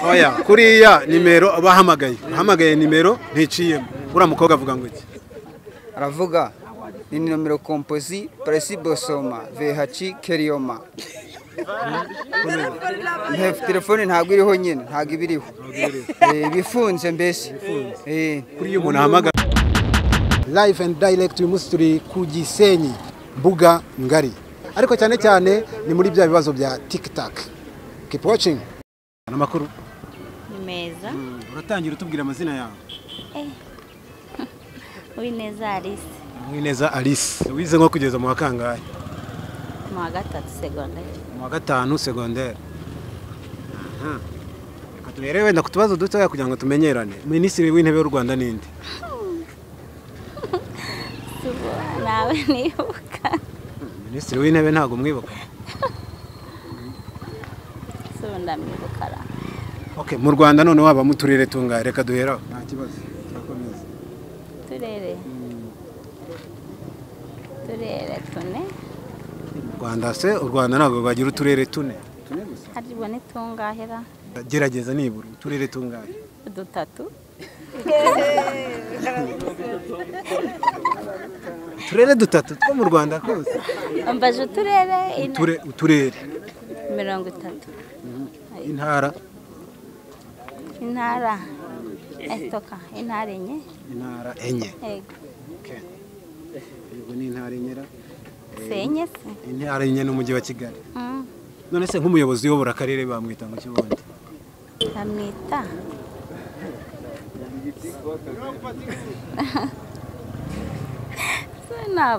oya kuriya nimero bahamagaye nimero nticiyemo ura mukobwa avuga ngo iki aravuga ni nomero kompozi Presibo Soma VH Kerioma telefone ntabwo iriho nyine ntabwo ibiriho bifunze mbese kuri iyo umuntu ahamagara live and direct uyu munsi turi ku Gisenyi Mbuga Ngari ariko cyane cyane ni muri bya bibazo bya TikTok. Keep watching. Amakuru meza uratangira utubwira amazina yawe Uwineza Alice. Uwineza Alice wize nko kugeza mu wakangaye Mu wa gatatu secondaire. Mu wa gatanu secondaire. Katubere wenda kutubazo dutoya kugira ngo tumenyerane. Minisitiri w'intebe y'u Rwanda ninde? Nawe nibuka. Minisitiri w'intebe ntago mwibuka. Ndamwibukara. Okay, mu Rwanda none waba mu turere tungahe reka duheraho nta kibazo turakomeza. Turere tune. Rwanda se u Rwanda ntago bagira uturere tune. Tune gusa. Haribwo ni tungahera. Gerageza nibura uturere tungahe. Dutatu. Turere dutatu two mu Rwanda kose. Ambaje uturere uturere 30. Intara estoka intara enye. Yego. Okay. Yego ni intara enyera. Senye se. Intara enye n'umujyi wa Kigali. None se nk'umuyobozi uyobora akarere bamwita ngo kibondi. Amwita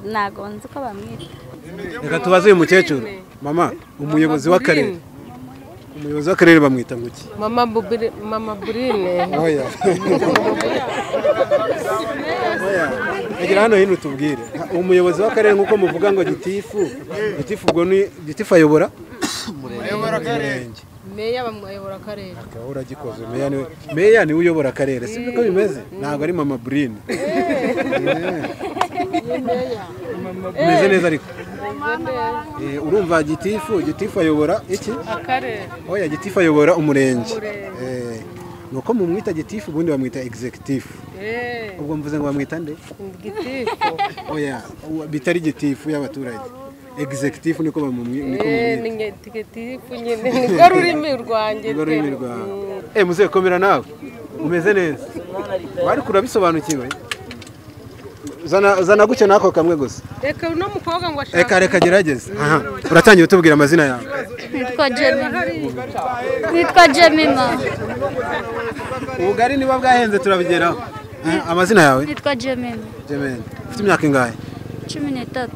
ntago nzi ko bamwita. Reka tubaze uyu mukecuru. Mama, umuyobozi w'akarere. Umuyobozi w'akarere bamwita ngo iki? Mama Burine. Oya. Egira hano hino tubwire. Umuyobozi w'akarere nkuko muvuga ngo gitifu ubwo ni gitifu ayobora? Ayobora akarere. Meya bamuyobora akarere. Akahora gikoze meya ni uyobora akarere. Sibyo ko bimeze? Ntago ari Mama Burine. Meze neza ariko. Urumva gitifu ayobora iki? Akarere. Oya gitifu ayobora umurenge. Nuko mumwita gitifu ubundi bamwita executive. Ubwo mvuze ngo bamwita nde? Gitifu. Oya bitari gitifu y'abaturage. Executive niko bamumwita. Ni gitifu nyine niko rurimi rwanjye. Muze komera nawe. Umeze neza. Wari kurabisobanukiwe? Zana gucyo nako kamwe gusa. Reka no mukobwa ngo ashaka. Reka gerageza. Uratangiye utubwira amazina yawe. Nitwa Jemima. Ubugari niba bwahenze turabigeraho. Amazina yawe? Nitwa Jemima. Ufite imyaka ingahe? 13.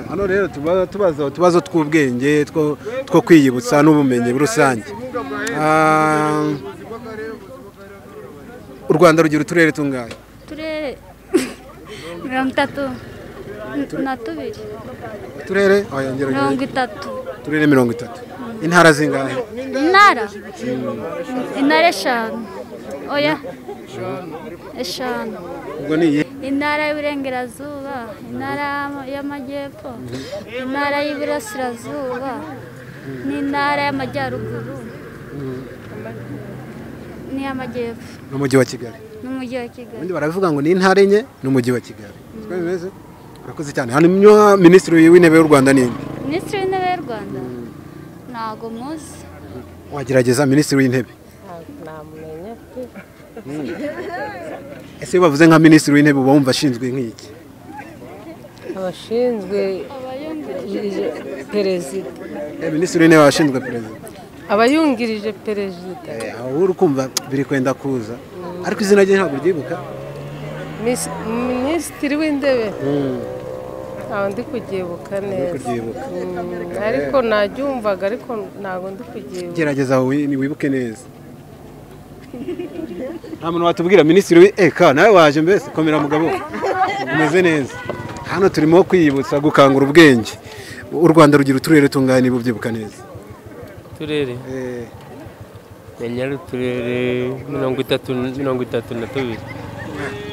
Hano rero tubazo tw'ubwenge two kwiyibutsa n'ubumenyi rusange. U Rwanda rugira uturere tungahe? Turere 32. Turere oyongera 30. Turere 30. Intara zingahe? Intara eshanu. Oya. Eshanu. Ubwo ni intara y'Iburengerazuba, intara y'Amajyepfo, intara y'Iburasirazuba, n'intara y'Amajyaruguru, n'iy'Amajyepfo. N'umujyi wa Kigali. N'umujyi wa Kigali. Ubundi baravuga ngo ni intara enye n'umujyi wa Kigali. Siko bimeze? Urakoze cyane. Hano Minisitiri w'Intebe y'u Rwanda ninde? Minisitiri w'Intebe y'u Rwanda? Ntago muzi. Wagerageza Minisitiri w'Intebe. Namumenye. Ese bavuze nka Minisitiri w'Intebe uba wumva ashinzwe nk'iki? Abashinzwe perezida. Minisitiri w'Intebe ashinzwe perezida. Abayungirije perezida. Aho urukumva biri kwenda kuza. Ariko izina rye ntabwo ryibuka. Minisitiri w'Intebe. Aho ndi kugibuka neza. Ariko nabyumvaga ariko ntago ndi kugibuka. Gerageza wibuke neza. Nta muntu watubwira Minisitiri nawe waje mbese komera mugabo. Umeze neza. Hano turimo kwiyibutsa gukangura ubwenge. U Rwanda rugira uturere tungahe niba ubyibuka neza? Turere. Menyera uturere 32.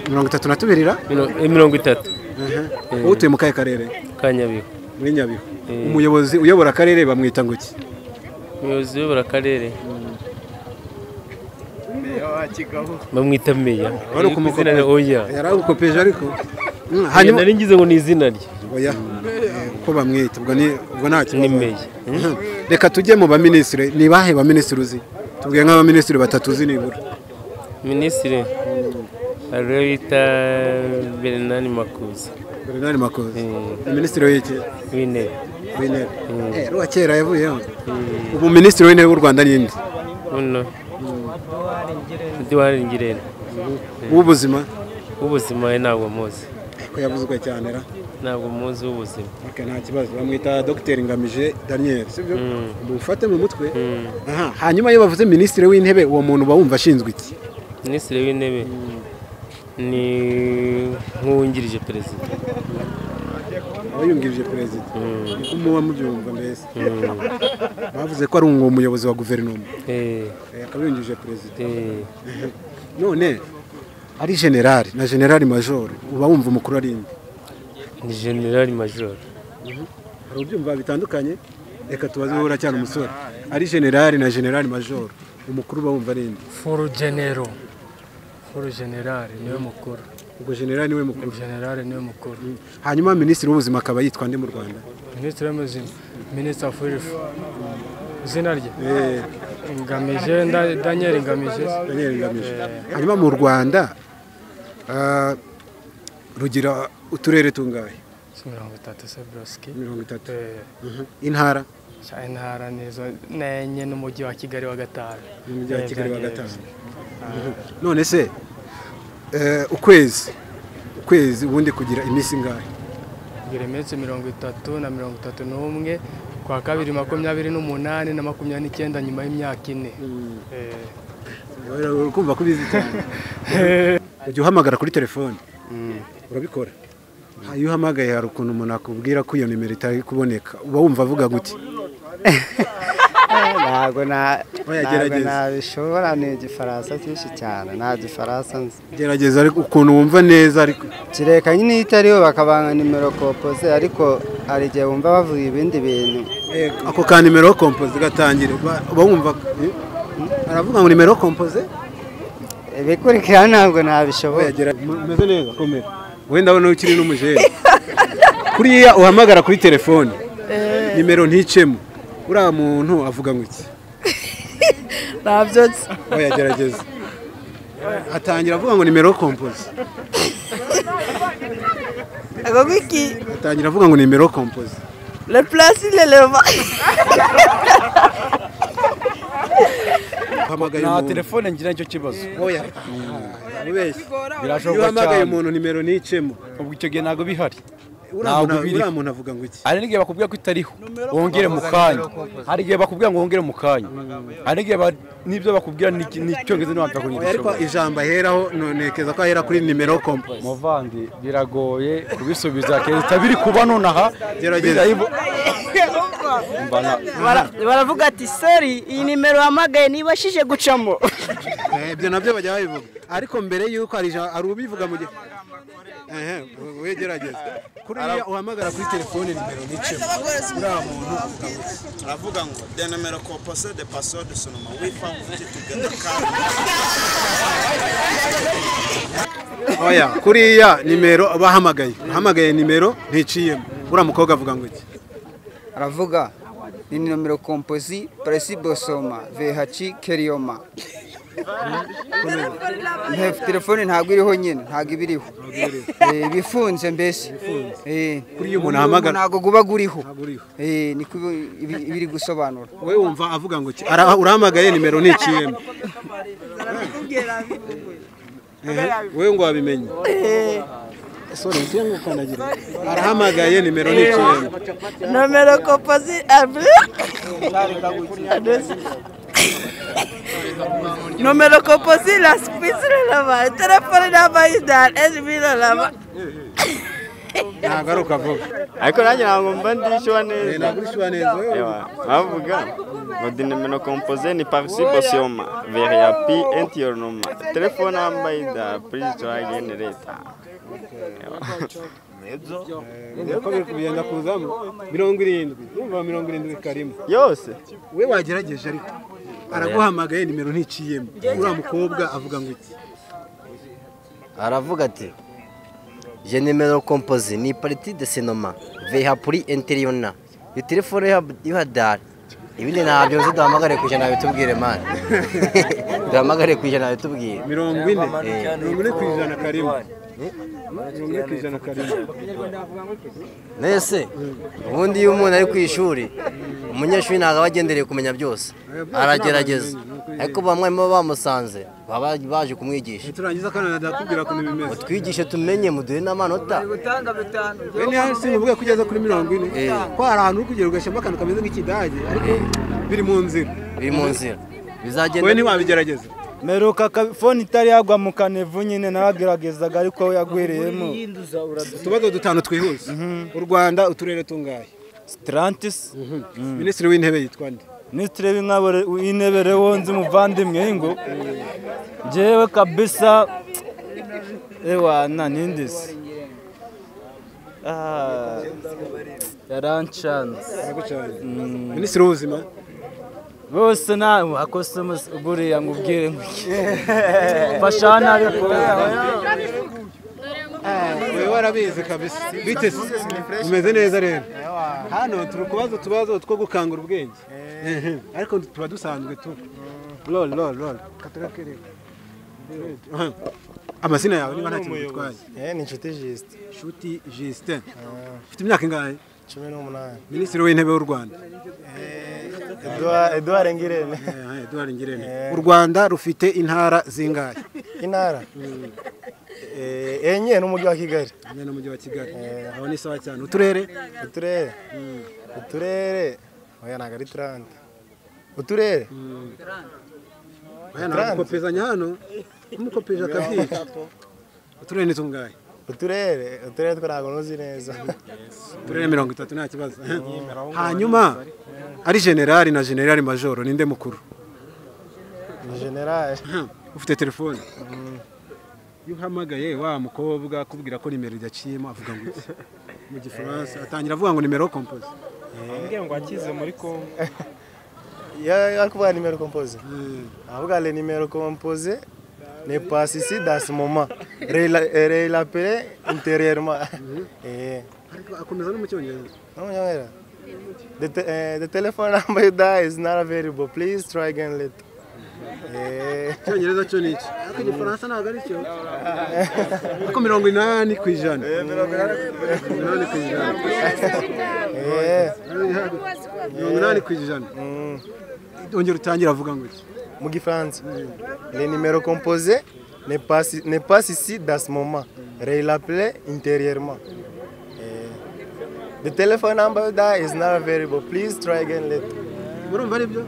32 30. Utuye mu kahe karere? Ka Nyabihu. Muri Nyabihu. Umuyobozi uyobora akarere bamwita ngo iki? Umuyobozi uyobora akarere. bamwita meya Wari ukumukopeje. oya Yaragukopeje ariko. hanyuma nari ngize ngo ni izina rye Oya. Ko bamwita ubwo nta kibazo. ni meya Reka tujye mu baminisitiri. Ni bahe baminisitiri uzi? Tubwiye nk'abaminisitiri batatu uzi nibura. minisitiri ariyo bita Bernard Makuza Bernard Makuza. Ni minisitiri w'iki? w'intebe W'intebe. Ruwa kera yavuyeho. Ubu minisitiri w'intebe w'u Rwanda ni inde? uno Edouard Ngirente W'ubuzima. w'ubuzima ntabwo muzi Ko yavuzwe cyane ra. ntabwo muzi w'ubuzima Okay, nta kibazo. Bamwita Dr Ngamije Daniel, sibyo? Mufate mu mutwe. Aha, hanyuma iyo bavuze minisitiri w'intebe uwo muntu bawumva ashinzwe iki? minisitiri w'intebe ni nk'uwungirije perezida Abayungirije perezida. Niko muba mubyumva mbese. Bavuze ko ari umuyobozi wa guverinoma. Akabiyungirije perezida. None ari generali na generali major uba wumva umukuru ari inde? ni generali major Hari ubyumva bitandukanye. Reka tubaze uhora cyane umusore. Ari generali na generali major umukuru uba wumva ari inde? Furu generali niwe mukuru. Ubwo generali niwe mukuru. Generali niwe mukuru. Hanyuma minisitiri w'ubuzima akaba yitwa nde mu Rwanda? Minisitiri w'ubuzima, Minisitiri of Health. Izina rye? Ngamije, Daniel Ngamije. Daniel Ngamije. Hanyuma mu Rwanda rugira uturere tungahe? 30 Sebroski. 30. Intara? Intara nizo nenye n'umujyi wa Kigali wa gatanu. Umujyi wa Kigali wa gatanu. None se ukwezi ubundi kugira iminsi ingahe? Kugira iminsi 30 na 31 kwa kabiri 28 na 29 nyuma y'imyaka 4. Ukumva ko bizi cyane. Ujye uhamagara kuri telefone. Urabikora? Iyo uhamagaye hari ukuntu umuntu akubwira ko iyo nimero itari kuboneka uba wumva avuga gute? ntabwo nabishobora ni igifaransa cyinshi cyane nta gifaransa nzi Gerageza ariko ukuntu wumva neza ariko kireka nyine itariho bakabanga nimero kompoze ariko hari igihe wumva bavuga ibindi bintu ako ka nimero kompoze gatangire uba wumva aravuga ngo nimero kompoze bikurikira ntabwo nabishobora meze neza komera wenda abona ukiri n'umujeri kuriya uhamagara kuri telefone nimero nticemo uriya muntu avuga ngo iki ntabyotse oya gerageza atangira avuga ngo nimero kompoze ako wiki atangira avuga ngo nimero kompoze le place il est leva nta telefone ngira nicyo kibazo oya ubeshye birashoboka cyane uhamagaye umuntu nimero nticemo ubwo icyo gihe ntabwo bihari uriya muntu avuga ngo iki hari n'igihe bakubwira ko itariho wongere mu kanya hari igihe bakubwira ngo wongere mu kanya hari n'igihe n'ibyo bakubwira n'icyongereza ntiwapfa kunyura ariko ijambo aheraho nonekeza ko ahera kuri nimero kompoze muvandi biragoye kubisubiza keza biri kuba nonaha gerageza baravuga ati sori iyi nimero hamagaye nibashije gucamo ibyo nabyo bajya babivuga ariko mbere y'uko hari ubivuga mu gihe wegerageza kuriya uhamagara kuri telefone nimero nicemo uriya muntu aravuga ngo de numero composé de password sonoma wifa tugenda oya kuriya nimero bahamagaye nimero nticiyemo uriya mukobwa avuga ngo iki aravuga ni nomero kompozi presibosoma vehaci kerioma telefone ntabwo iriho nyine ntabwo ibiriho bifunze mbese kuri iyo umuntu ahamagara ntabwo guba guriho niko ibiri gusobanura wowe wumva avuga ngo urahamagaye nimero nticiyemo wowe ngo wabimenye sorry ntiye ngukandagira arahamagaye nimero niciyemo nomero composite numero composite la spizile la telefone namba idal ezibira la nagaruka vuga ariko nanjye ntabwo mba ndishyura neza ntabwo urishura neza bavuga ngo di numero composé ni participation vers ya pi entiornoma telefone namba idal please try again later uko biri kugenda kuzamo 70 urumva 70 karimo yose we wagerageje ariko araguhamagaye nimero nticiyemo uriya mukobwa avuga ngo iki aravuga ati je numéro composé ni partie de cinéma veha pour interiona yo telefone yo hadar ibindi ntabyo nzi duhamagare kwijana bitubwire man duhamagare kwijana bitubwire 40 kwijana karimu nese ubundi iyo umuntu ari ku ishuri umunyeshuri ntabwo abagendereye kumenya byose aragerageza ariko bamwe mu bamusanze baba baje kumwigisha turangiza kandi ndakubwira ko bimeze utwigishe tumenye muduhe n'amanota bene hasi uvuga kugeza kuri 40 ko hari ahantu kugera ugashema akantu kameze nk'ikidage ariko biri mu nzira bizagenda we ntiwabigerageza meruka fone itari yagwa mu kanevu nyine narageragezaga ariko yagwereyemo utubazo dutanu twihuse u Rwanda uturere tungahe 30 Minisitiri w'intebe yitwa nde Minisitiri w'intebe Rewonzi muvandimwe ngo jewe kabisa ewa nindisi yarancanze Minisitiri w'ubuzima bose nawe akose buriya ngubwire fashana ariko wewe warabizi kabisa bite umeze neza rero hano turi kubaza utubazo two gukangura ubwenge ariko tuba dusanzwe tu lol katarakere amazina yawe niba nta kintu gitwaye ni Nshuti Justin ufite imyaka ingahe 18 Minisitiri w'intebe w'u Rwanda Edouard Ngirente u Rwanda rufite intara zingahe intara enye n'umujyi wa Kigali aho ni sawa cyane uturere oya ntago ari 30 uturere oya ntago kopezanya hano umukopeje akabyica uturere ni tungahe uturere twarago nozi neza uturere 30 nta kibazo hanyuma ari generali na generali majoro ninde mukuru ni generali ufite telefone yuhamagaye wa mukobwa kubwira ko nimero idaciyemo avuga ngo mu gifaransa atangira avuga ngo nimero compose ambwiye ngo akize muri Congo yakuvuga nimero compose avuga le numero compose n'est pas ici dans ce moment l'appeler intérieurement akomeza no mu cyongereza the telephone number you dial is not available please try again later cyongereza cyo niki ariko igifaransa ntabwo ari cyo ariko 80% 80% ongera utangira avuga ngo iki mu gifaransa le numéro composé n'est pas ici dans ce moment l'appeler intérieurement the telephone number you dial is not available please try again later murumva ari byo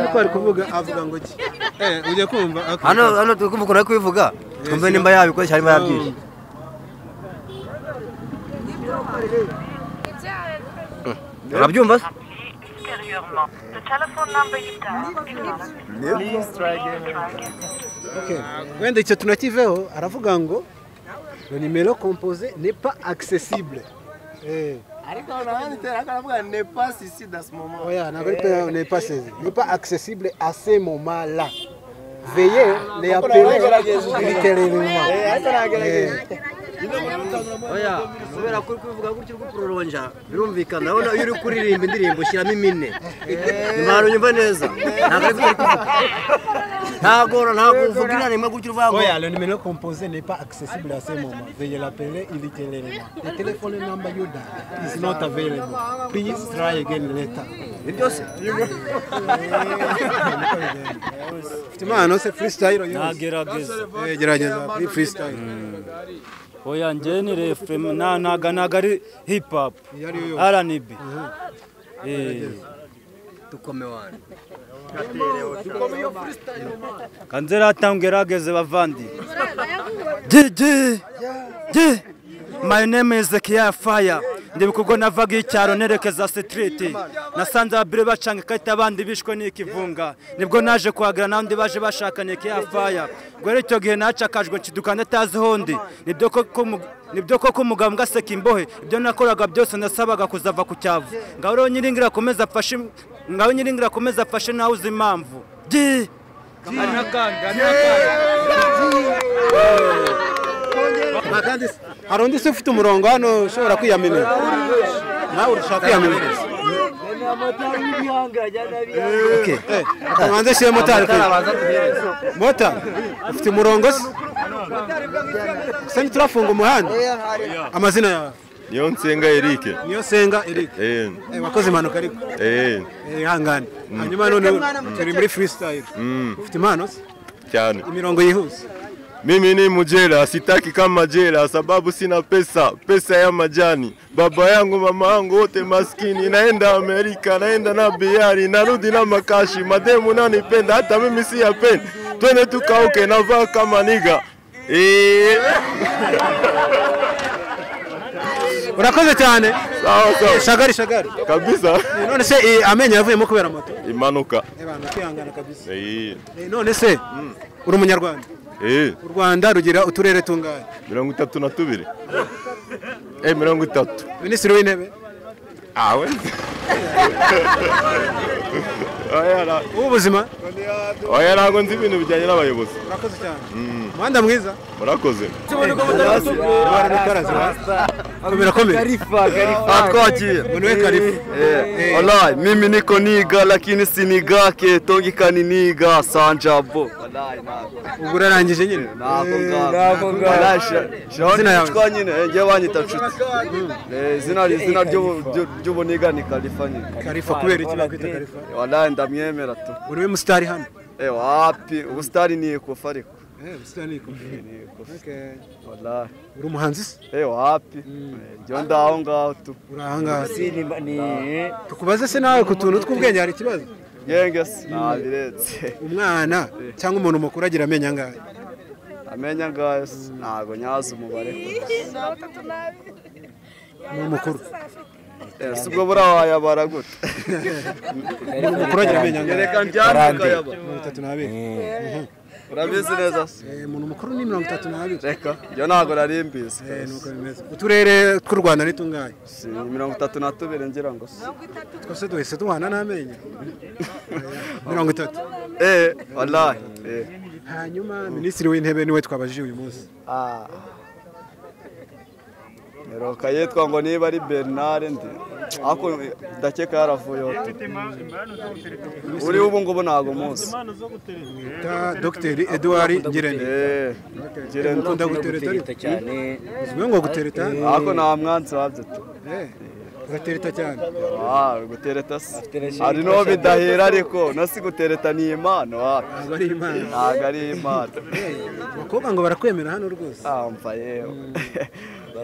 ariko ari kuvuga avuga ngo iki ujye kumva hano tukumva ko kubivuga twumve nimba yabikoze cyane yabyishe urabyumva wenda icyo tunakiveho aravuga ngo le numéro composé n'est pas accessible ariko nabanditera akaravuga n'est pas ici dans ce moment oya n'est pas accessible à ce moment là veuillez les appeler littéralement oya kubera ko kuvuga gutyo rwo kuroronja birumvikana urabona iyo uri kuririmba indirimbo ushyiramo imine nimaro nyumva neza ntabwo uvuga inanimwe gutyo uvuga ngo oya le numéro composé n'est pas accessible à ce moment veuillez l'appeler littéralement the telephone number you dial is not available please try again later byose Timano se freestyle gerageza freestyle oya njye ni reframe ntago ari hip hop R&B tukome wana kanzera atangerageze bavandi my name is Kia Fire ndibuka ubwo navaga icyaro nerekeza street nasanze ababire bacanga ikarita abandi bishwe n'ikivunga nibwo naje kuhagira n'abandi baje bashakanye kiyafaya ubwo rero icyo gihe nacakajwe nshidukana atazi hondi nibyo koko umugabo ngaseka imbohe ibyo nakoraga byose nasabaga kuzava ku cyavu ngaho rero nyiringira akomeza afashe nawe uzi impamvu hari undi se ufite umurongo hano ushobora kwiyaminiza nawe urashaka kwiyaminiza akabanza shiye motari motari ufite umurongo se turafunga umuhanda amazina yawe Niyonsenga Eric. Niyonsenga Eric. Wakoze impanuka ariko. Ihangane. Hanyuma none turi muri freestyle. Ufite impano se? Cyane. Imirongo yihuse. Mimi ni mjera, sitaki kama jela sababu sina pesa ya majani. Baba yangu mama yangu wote maskini, naenda Amerika, naenda na biari, narudi na makashi, mademu nanipenda hata mimi siyapendi. Twende tukauke navaa kama niga. Urakoze cyane. Sawa. Shagari. Kabisa. None se amenyo yavuyemo kubera moto. Imanuka. Abantu kwihangana kabisa. None se uri umunyarwanda? U Rwanda rugira uturere tungahe? 32. 30. Minisitiri w'intebe? Awe. Ubuzima? Oya ntago nzi ibintu bijyanye n'abayobozi. Urakoze cyane. Muhanda mwiza? Murakoze. Karifa. Atwakiye. Mwenwe Karifa. Wallahi mimi niko niga lakini sinigake tongikani niga sanjabo. Wallahi nako. Ubwo urarangije nyine? Nako ngaho. Shwa nyine ngiye banyita nshuti. Izina ry'ubuniga ni Karifa nyine. Karifa kubera iki bakwita Karifa? Wallahi ndamyemera tu. Uri mustari hano? Wapi ubustari ni ikofa ariko. Ubustari ni ikofa. Okay. Wallahi. Uri umuhanzi se? Wapi. Ndio ndaho ngaho tu. Urahanga. Tukubaze se nawe ku tuntu tw'ubwenge hari ikibazo? Yengese nabiretse. Umwana cyangwa umuntu mukuru agira amenya ngahe? Amenya ngahe ntago nyaza umubare. Mu mukuru. Subwo burawa baragute. Mukuru agira amenya ngahe? Reka njyana yaba. 32. Urabizi neza se? Umuntu mukuru ni 32. Reka yo ntago narimbize. Nuko bimeze. Uturere tw'u Rwanda ni tungahe? 32 ngira ngo se. Twose duhise duhana n'amenyo. 30. Wallahi. Hanyuma minisitiri w'intebe niwe twabajije uyu munsi. Meroka yitwa ngo niba ari Bernard ndi. Ako ndakeka yaravuyeho. Uri ubu ngubu ntago munsi. Dr. Edouard Ngirente. Ngirente ukunda gutereta cyane. Uzwe ngo gutereta? Ako nta mwanzi wabyo. Gutereta cyane. Gutereta ari no bidahera ariko nasi gutereta ni impano wapi. Ari impano. Ntago ari impano. Bakobwa ngo barakwemera hano rwose. Mva yewe.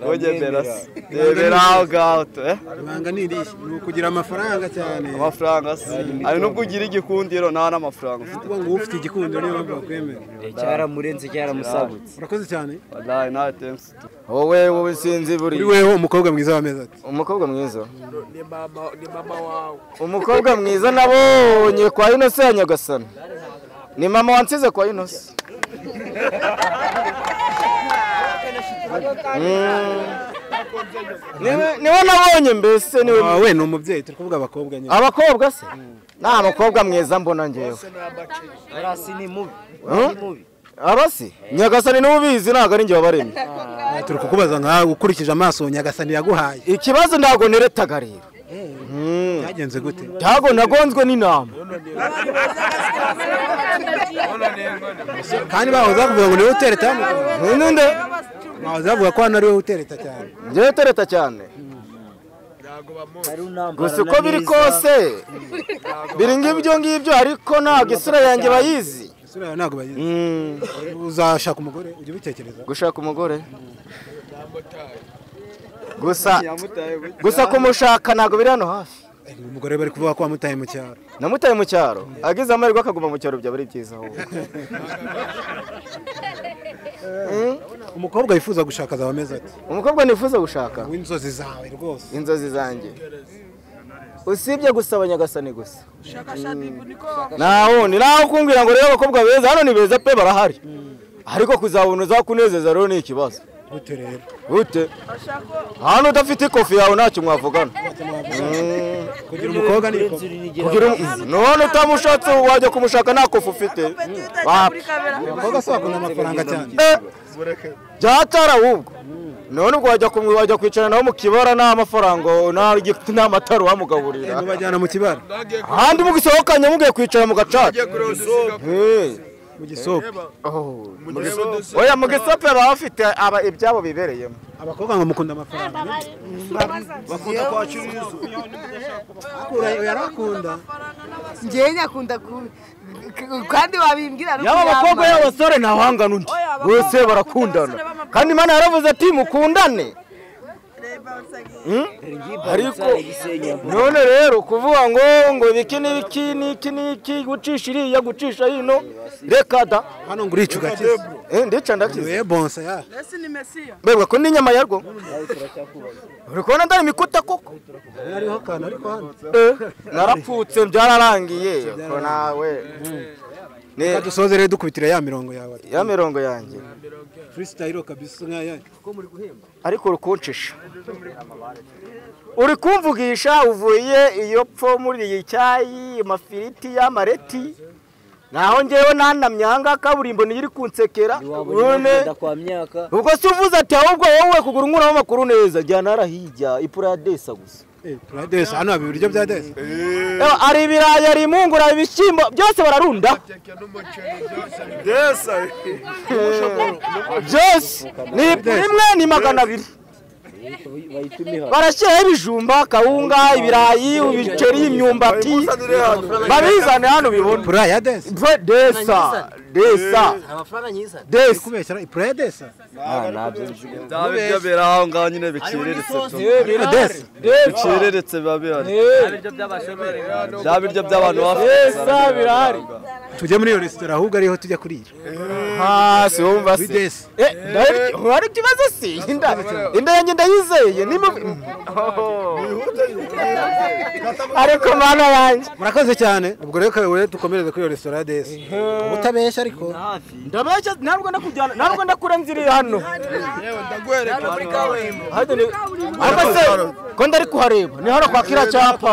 Oje beras. Beraho gato Ibanga ni irihe? Ni ukugira amafaranga cyane. Amafaranga se. Ari no kugira igikundiro nta n'amafaranga ufite. Ngo ufite igikundiro niyo mpamvu bakwemera. Cyaramurenze cyaramusabutse. Urakoze cyane. Wallahi nta thanks. Wowe sinzi buri. Uri wewe umukobwa mwiza wameze ati. Umukobwa mwiza. Ni mama wawe. Umukobwa mwiza nabonye kwa Innocent ya Nyagasani. Ni mama wansize kwa Innocent. Niwe nabonye mbese niwe. We ni umubyeyi turi kuvuga abakobwa nyine. Abakobwa se? Nta mukobwa mwiza mbona ngewe. Arasi ni mubi. Arasi? Nyagasani niwe ubizi ntago ari nge wabaremye. Turi kukubaza nka ukurikije amaso Nyagasani yaguhaye. Ikibazo ntago neretaga rero. Byagenze gute? Ntago nagonzwe n'inama. Kandi bahoza kuvuga ngo niwe utereta hano. Ninde? Bahoza kuvuga ko hano ari we utereta cyane. Ngewe utereta cyane. Gusa uko biri kose biri ngibyo ariko ntabwo isura yanjye bayizi. Isura yawe ntabwo bayizi. Uzashaka umugore ujye ubitekereza. Gushaka umugore gusa kumushaka ntabwo biri hano hafi. Umugore bari kuvuga ko wamutaye mu cyaro. Namutaye mu cyaro agize amahirwe akaguma mu cyaro byaba ari byiza ahubwo. umukobwa wifuza gushaka azaba ameze ati umukobwa nifuza gushaka w'inzozi zawe rwose inzozi zanjye usibye gusaba nyagasani gusa naho kumbwira ngo rero abakobwa beza hano ni beza pe barahari ariko kuzabona uzakunezeza rero ni ikibazo gute rero gute hano udafite ikofi yawe ntacyo mwavugana kugira umukobwa ni none utamushatse wajya kumushaka nta kofi ufite umukobwa se wakunda amafaranga cyane byatara ahubwo none ubwo wajya kwicara nawe mu kibara nta mafaranga nta matara wamugaburira mubajyana mu kibara ahandi mugisohokanye mugiye kwicara mu gacaca mu gisope oya mu gisope baba bafite ibyabo bibereyemo abakobwa ngo mukunda amafaranga bakunda kwakira yarakunda njyewe nyakunda kandi wabimbwira yaba abakobwa y'abasore ntawangana undi bose barakundana kandi Imana yaravuze ati mukundane ariko none rero kuvuga ngo iki gucisha iriya gucisha hino reka da hano ngo urica ugakiza ndica ndakiza we bonsa ya mbega ko ni nyama yarwo uri kubona ndari mikuta koko hariho akantu ariko hano narapfutse byararangiye ko nawe reka dusoze rero dukubitira ya mirongo yawe ya mirongo yanjye freestyle kabisa nkaya ariko rukuncisha uri kumvugisha uvuye iyo pfo muri iyi cyayi amafiriti y'amareti naho ngewe nanamyanga kaburimbo niyo iri kunsekera none ubwo se uvuze ati ahubwo wowe kugura nkuraho amakuru neza jyana arahijya ipuradesa gusa puradesa hano haba ibiryo bya desa ari ibirayi ari impungura ibishyimbo byose bararunda byose ni imwe ni 200 barashyiraho ibijumba kawunga ibirayi ibiceri imyumbati babizane hano bibona puraya desa desa kubeshyira ipuraya desa nabyo biraho ngaho nyine biciriritse biciriritse biba bihari bya biryo by'abantu desa birahari tujye muri iyo resitora ahubwo ariho tujya kurira hasi wumva se hari ikibazo se inda yanjye ndayizeye ariko mana yanjye murakoze cyane ubwo rero kawe dukomereze kuri iyo resitora ya desa ubutabeshya ariko ndabeshya ntabwo ndakurenziriye hano ko ndari kuhareba ni hano kwa kiriya cyapa